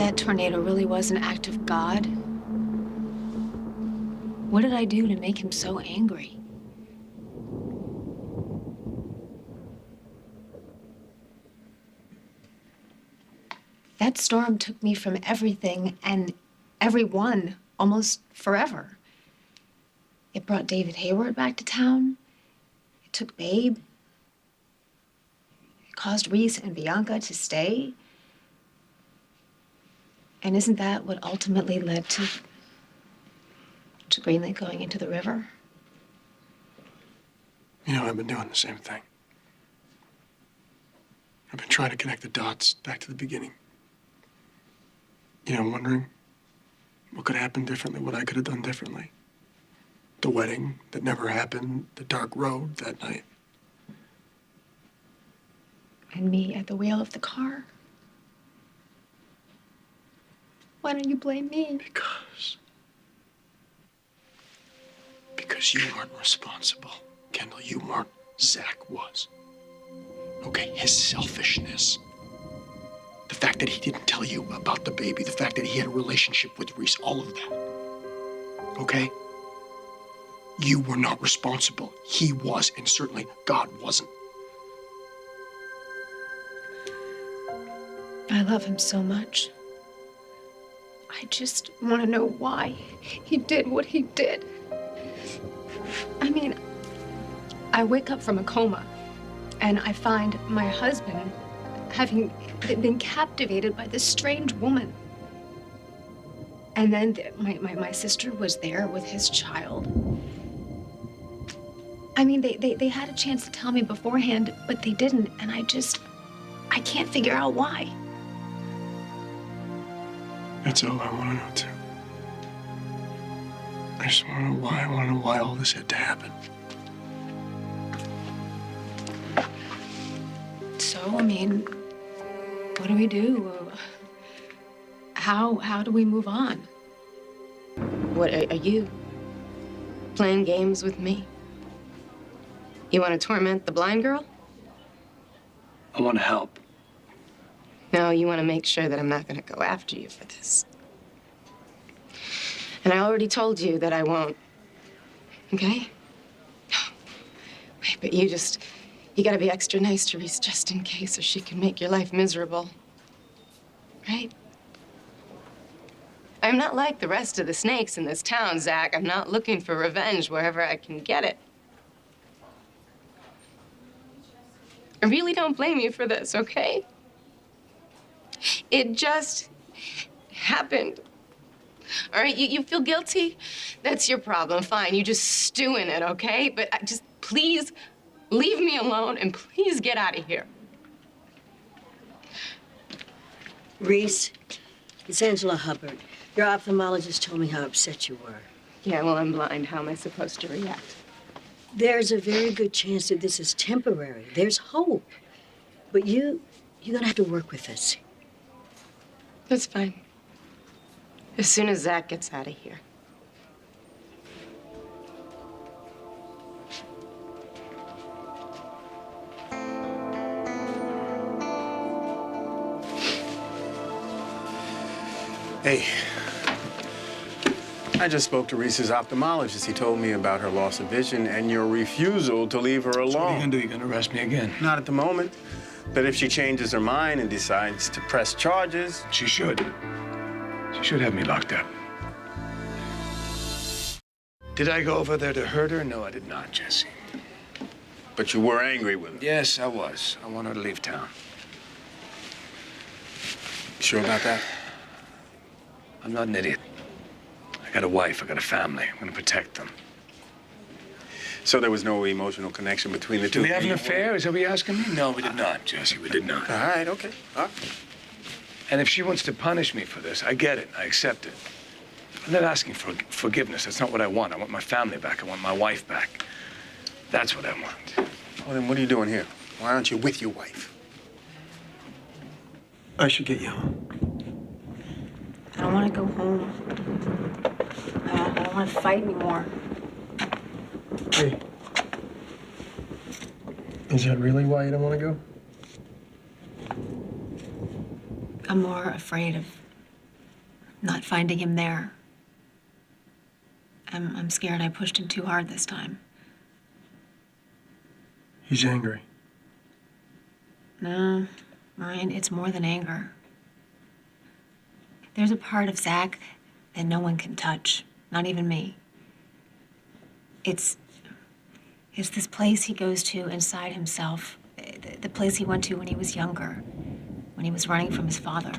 that tornado really was an act of God, what did I do to make him so angry? That storm took me from everything and everyone almost forever. It brought David Hayward back to town. It took Babe. It caused Reese and Bianca to stay. And isn't that what ultimately led to Greenlee going into the river? You know, I've been doing the same thing. I've been trying to connect the dots back to the beginning. You know, wondering what could happen differently, what I could have done differently. The wedding that never happened, the dark road that night. And me at the wheel of the car? Why don't you blame me? Because you weren't responsible. Kendall, you weren't. Zach was. Okay, his selfishness. The fact that he didn't tell you about the baby, the fact that he had a relationship with Reese, all of that. Okay? You were not responsible. He was, and certainly God wasn't. I love him so much. I just want to know why he did what he did. I mean, I wake up from a coma and I find my husband having been captivated by this strange woman. And then my sister was there with his child. I mean, they had a chance to tell me beforehand, but they didn't. And I can't figure out why. That's all I want to know, too. I just want to know why. I want to know why all this had to happen. So, I mean, what do we do? How do we move on? What, are you playing games with me? You want to torment the blind girl? I want to help. No, you want to make sure that I'm not going to go after you for this. And I already told you that I won't. Okay? Wait, but you gotta be extra nice to Reese just in case, or she can make your life miserable. Right? I'm not like the rest of the snakes in this town, Zach. I'm not looking for revenge wherever I can get it. I really don't blame you for this, okay? It just happened. All right, you feel guilty? That's your problem. Fine, you just stew in it, okay? But just please leave me alone and please get out of here. Reese, it's Angela Hubbard. Your ophthalmologist told me how upset you were. Yeah, well, I'm blind. How am I supposed to react? There's a very good chance that this is temporary. There's hope. But you're gonna have to work with this. That's fine. As soon as Zach gets out of here. Hey, I just spoke to Reese's ophthalmologist. He told me about her loss of vision and your refusal to leave her alone. So what are you gonna do? You gonna arrest me again? Not at the moment. But if she changes her mind and decides to press charges... She should. She should have me locked up. Did I go over there to hurt her? No, I did not, Jesse. But you were angry with her. Yes, I was. I want her to leave town. You sure about that? I'm not an idiot. I got a wife, I got a family. I'm gonna protect them. So there was no emotional connection between the two? Did we have an affair? Is that what you're asking me? No, we did not, Jesse. We did not. All right, okay. All right. And if she wants to punish me for this, I get it. I accept it. I'm not asking for forgiveness. That's not what I want. I want my family back. I want my wife back. That's what I want. Well, then what are you doing here? Why aren't you with your wife? I should get you home. I don't want to go home. I don't want to fight anymore. Hey. Is that really why you don't want to go? I'm more afraid of not finding him there. I'm scared I pushed him too hard this time. He's angry. No, Ryan, it's more than anger. There's a part of Zach that no one can touch, not even me. It's this place he goes to inside himself, the place he went to when he was younger, when he was running from his father.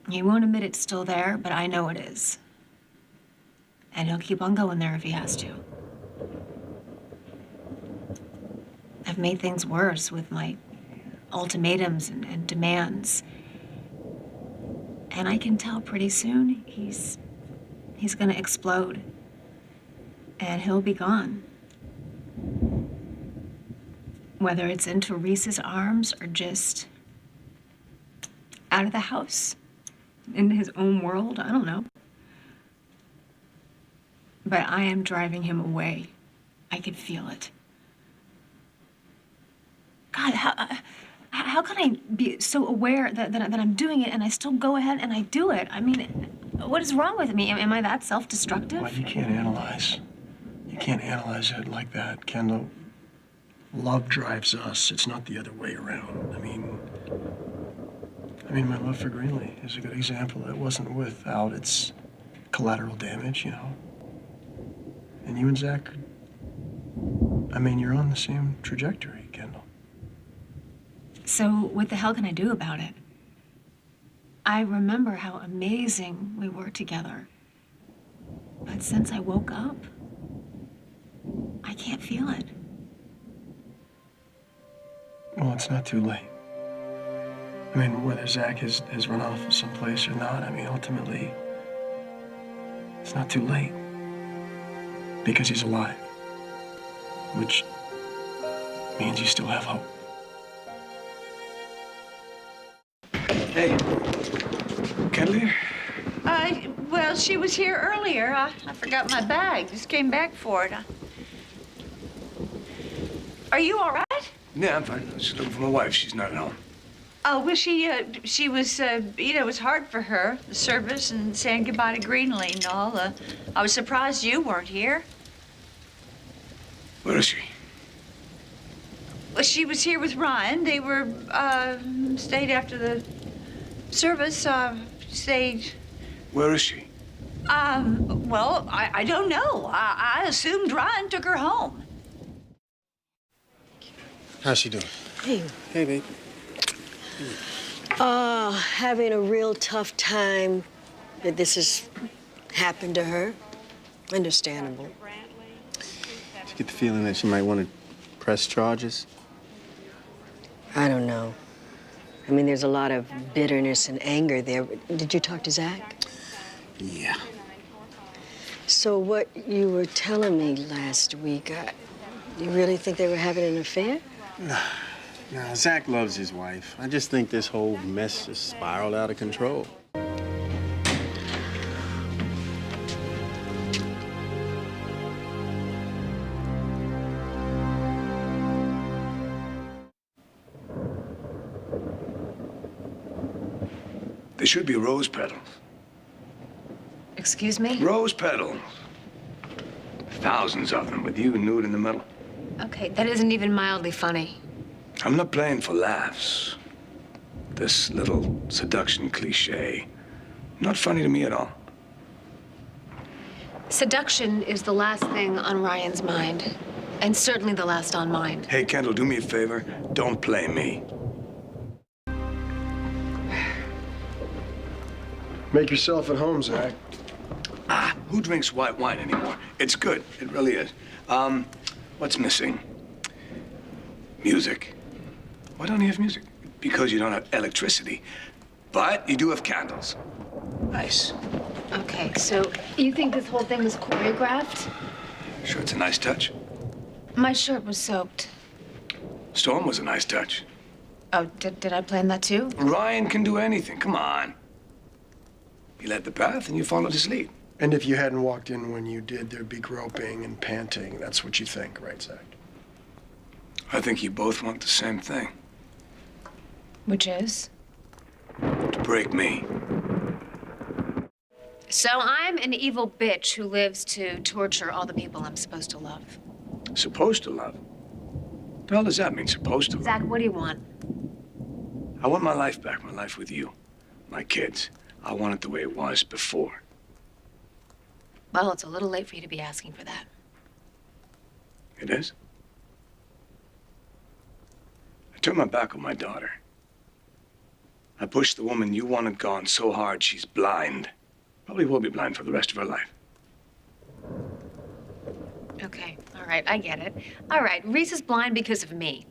He won't admit it's still there, but I know it is. And he'll keep on going there if he has to. I've made things worse with my ultimatums and demands. And I can tell pretty soon he's gonna explode. And he'll be gone. Whether it's into Reese's arms or just out of the house, into his own world, I don't know. But I am driving him away. I can feel it. God, how can I be so aware that I'm doing it and I still go ahead and I do it? I mean, what is wrong with me? Am I that self-destructive? Well, you can't analyze. You can't analyze it like that, Kendall. Love drives us. It's not the other way around. I mean, my love for Greenlee is a good example. It wasn't without its collateral damage, you know. And you and Zach, you're on the same trajectory, Kendall. So what the hell can I do about it? I remember how amazing we were together. But since I woke up, I can't feel it. Well, it's not too late. Whether Zach has run off someplace or not, ultimately, it's not too late. Because he's alive. Which means you still have hope. Hey, Kendall here? Well, she was here earlier. I forgot my bag. Just came back for it. Are you all right? Yeah, I'm fine. I was just looking for my wife. She's not at home. Oh, well, she was, it was hard for her, the service and saying goodbye to Greenlee and all. I was surprised you weren't here. Where is she? Well, she was here with Ryan. They were, stayed after the service, stayed. Where is she? Well, I don't know. I assumed Ryan took her home. How's she doing? Hey. Hey, babe. Having a real tough time that this has happened to her. Understandable. Did you get the feeling that she might want to press charges? I don't know. There's a lot of bitterness and anger there. Did you talk to Zach? Yeah. So what you were telling me last week, you really think they were having an affair? Nah, Zach loves his wife. I just think this whole mess has spiraled out of control. There should be rose petals. Excuse me? Rose petals. Thousands of them with you nude in the middle. Okay, that isn't even mildly funny. I'm not playing for laughs. This little seduction cliche, not funny to me at all. Seduction is the last thing on Ryan's mind, and certainly the last on mine. Hey, Kendall, do me a favor. Don't play me. Make yourself at home, Zach. Who drinks white wine anymore? It's good. It really is. What's missing? Music. Why don't you have music? Because you don't have electricity. But you do have candles. Nice. Okay, so you think this whole thing was choreographed? Sure, it's a nice touch. My shirt was soaked. Storm was a nice touch. Oh, did I plan that too? Ryan can do anything. Come on. He led the path and you followed his lead. And if you hadn't walked in when you did, there'd be groping and panting. That's what you think, right, Zach? I think you both want the same thing. Which is? To break me. So I'm an evil bitch who lives to torture all the people I'm supposed to love. Supposed to love? What the hell does that mean, supposed to love? Zach, what do you want? I want my life back, my life with you, my kids. I want it the way it was before. Well, it's a little late for you to be asking for that. It is? I turned my back on my daughter. I pushed the woman you wanted gone so hard she's blind. Probably will be blind for the rest of her life. Okay, all right, I get it. All right, Reese is blind because of me.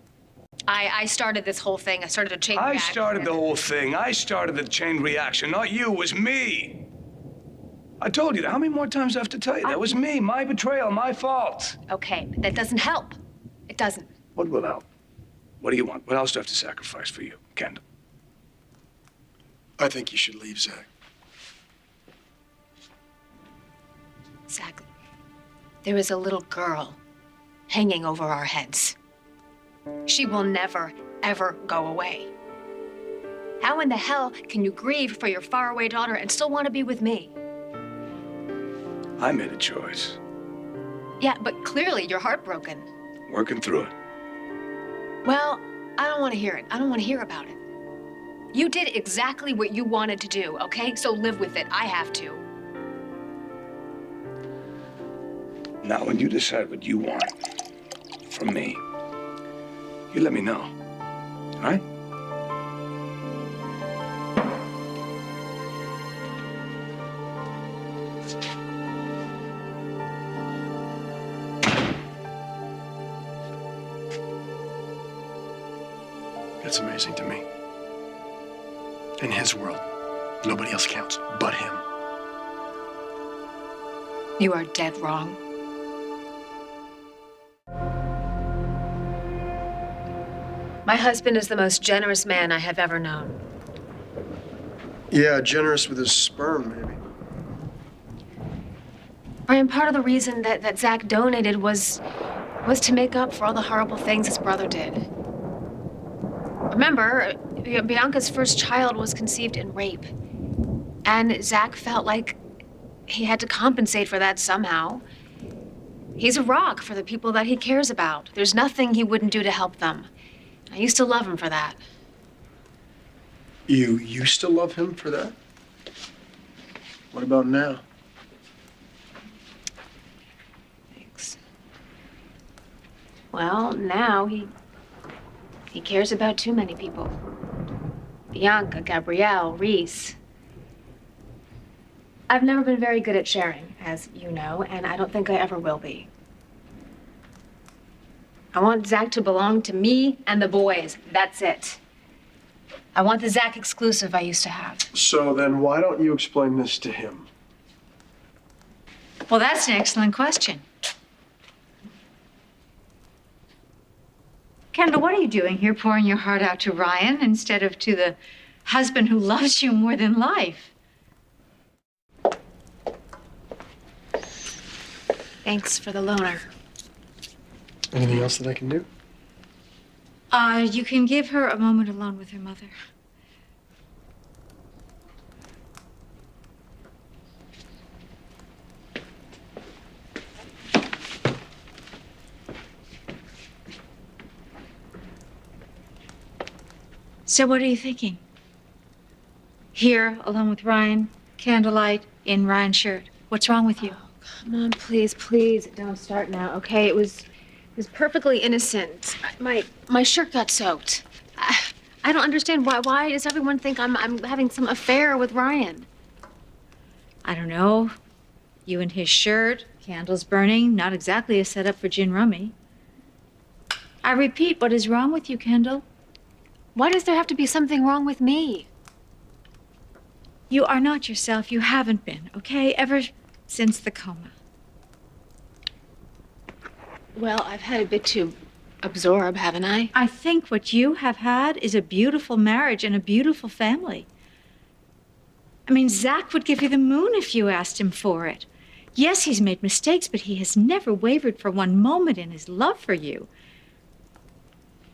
I started this whole thing. I started a chain I reaction. started the whole thing. I started the chain reaction. Not you, it was me. I told you that. How many more times do I have to tell you? That was me, my betrayal, my fault. Okay, but that doesn't help. It doesn't. What will help? What do you want? What else do I have to sacrifice for you, Kendall? I think you should leave, Zach. Zach, there is a little girl hanging over our heads. She will never, ever go away. How in the hell can you grieve for your faraway daughter and still want to be with me? I made a choice. Yeah, but clearly you're heartbroken. Working through it. Well, I don't want to hear it. I don't want to hear about it. You did exactly what you wanted to do, okay? So live with it. I have to. Now, when you decide what you want from me, you let me know. All right? That's amazing to me. In his world, nobody else counts but him. You are dead wrong. My husband is the most generous man I have ever known. Yeah, generous with his sperm, maybe. Brian, part of the reason that Zach donated was to make up for all the horrible things his brother did. Remember, Bianca's first child was conceived in rape. And Zach felt like he had to compensate for that somehow. He's a rock for the people that he cares about. There's nothing he wouldn't do to help them. I used to love him for that. You used to love him for that? What about now? Thanks. Well, now he cares about too many people. Bianca, Gabrielle, Reese. I've never been very good at sharing, as you know, and I don't think I ever will be. I want Zach to belong to me and the boys. That's it. I want the Zach exclusive I used to have. So then why don't you explain this to him? Well, that's an excellent question. Kendall, what are you doing here, pouring your heart out to Ryan instead of to the husband who loves you more than life? Thanks for the loaner. Anything else that I can do? You can give her a moment alone with her mother. So what are you thinking? Here, alone with Ryan, candlelight, in Ryan's shirt. What's wrong with you? Come on, please, don't start now, okay? It was perfectly innocent. My shirt got soaked. I don't understand why does everyone think I'm having some affair with Ryan? I don't know. You and his shirt, candles burning, not exactly a setup for gin rummy. I repeat, what is wrong with you, Kendall? Why does there have to be something wrong with me? You are not yourself. You haven't been, okay? Ever since the coma. Well, I've had a bit to absorb, haven't I? I think what you have had is a beautiful marriage and a beautiful family. I mean, Zach would give you the moon if you asked him for it. Yes, he's made mistakes, but he has never wavered for one moment in his love for you.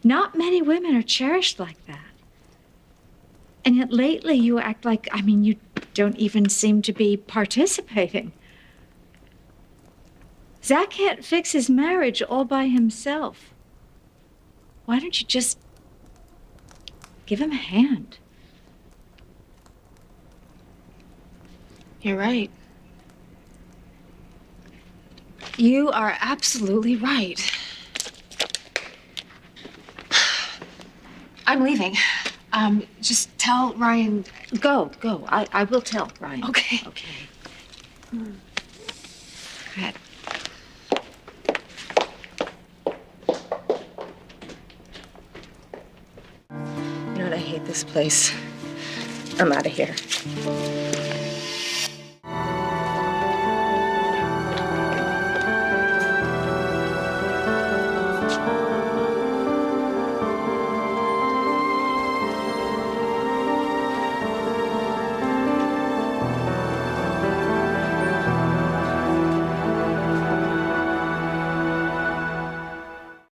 Not many women are cherished like that. And yet lately you act like, you don't even seem to be participating. Zach can't fix his marriage all by himself. Why don't you just give him a hand? You're right. You are absolutely right. I'm leaving. Just tell Ryan. Go. I will tell Ryan. Okay. Okay. Go ahead. You know what? I hate this place. I'm out of here.